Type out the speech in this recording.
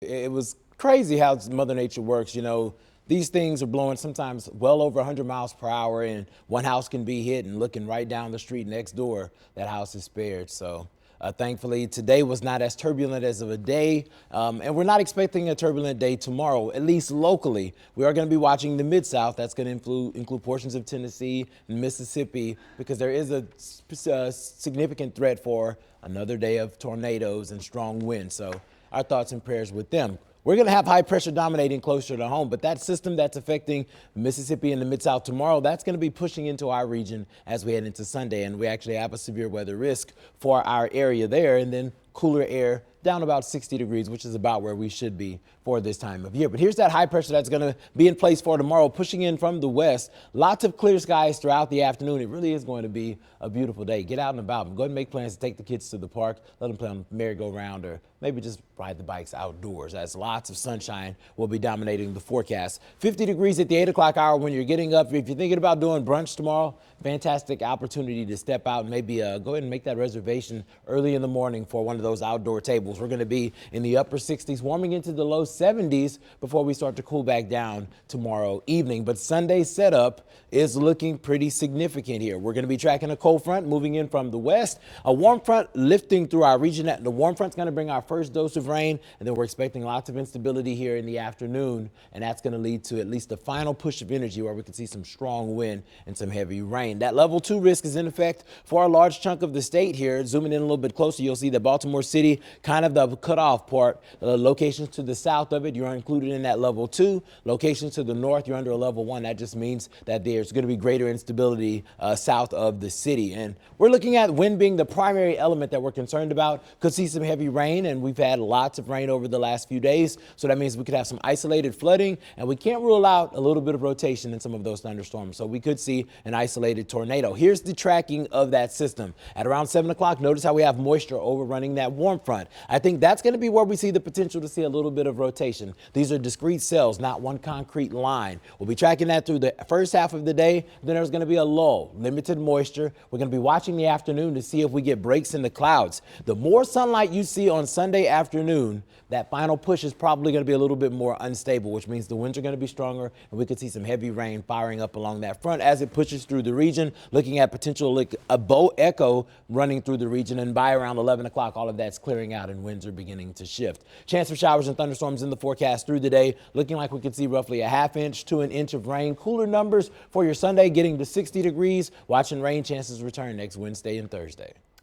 it was crazy how Mother Nature works. These things are blowing sometimes well over 100 miles per hour, and one house can be hit, and looking right down the street next door, that house is spared. So thankfully, today was not as turbulent as of a day, and we're not expecting a turbulent day tomorrow, at least locally. We are going to be watching the Mid-South. That's going to include portions of Tennessee and Mississippi, because there is a significant threat for another day of tornadoes and strong winds. So our thoughts and prayers with them. We're going to have high pressure dominating closer to home, but that system that's affecting Mississippi and the Mid-South tomorrow, that's going to be pushing into our region as we head into Sunday. And we actually have a severe weather risk for our area there, and then cooler air down about 60 degrees, which is about where we should be for this time of year. But here's that high pressure that's going to be in place for tomorrow, pushing in from the west. Lots of clear skies throughout the afternoon. It really is going to be a beautiful day. Get out and about. Go ahead and make plans to take the kids to the park, let them play on the merry-go-round, or maybe just ride the bikes outdoors, as lots of sunshine will be dominating the forecast. 50 degrees at the 8 o'clock hour when you're getting up. If you're thinking about doing brunch tomorrow, fantastic opportunity to step out and maybe go ahead and make that reservation early in the morning for one of those outdoor tables. We're going to be in the upper 60s, warming into the low 70s before we start to cool back down tomorrow evening. But Sunday's setup is looking pretty significant here. We're going to be tracking a cold front moving in from the west, a warm front lifting through our region. The warm front's going to bring our first dose of rain, and then we're expecting lots of instability here in the afternoon, and that's going to lead to at least the final push of energy where we can see some strong wind and some heavy rain. That level 2 risk is in effect for a large chunk of the state here. Zooming in a little bit closer, you'll see that Baltimore City, kind of the cutoff part. Locations to the south of it, you're included in that level 2. Locations to the north, you're under a level 1. That just means that there's going to be greater instability south of the city. And we're looking at wind being the primary element that we're concerned about. Could see some heavy rain, and we've had lots of rain over the last few days. So that means we could have some isolated flooding, and we can't rule out a little bit of rotation in some of those thunderstorms. So we could see an isolated tornado. Here's the tracking of that system. At around 7 o'clock, notice how we have moisture overrunning that warm front. I think that's going to be where we see the potential to see a little bit of rotation. These are discrete cells, not one concrete line. We'll be tracking that through the first half of the day. Then there's going to be a lull, limited moisture. We're going to be watching the afternoon to see if we get breaks in the clouds. The more sunlight you see on Sunday afternoon, that final push is probably going to be a little bit more unstable, which means the winds are going to be stronger, and we could see some heavy rain firing up along that front as it pushes through the region, looking at potential like a bow echo running through the region. And by around 11 o'clock, all of that's clearing out and winds are beginning to shift. Chance for showers and thunderstorms in the forecast through the day, looking like we could see roughly a ½ inch to an inch of rain. Cooler numbers for your Sunday, getting to 60 degrees. Watching rain chances return next Wednesday and Thursday.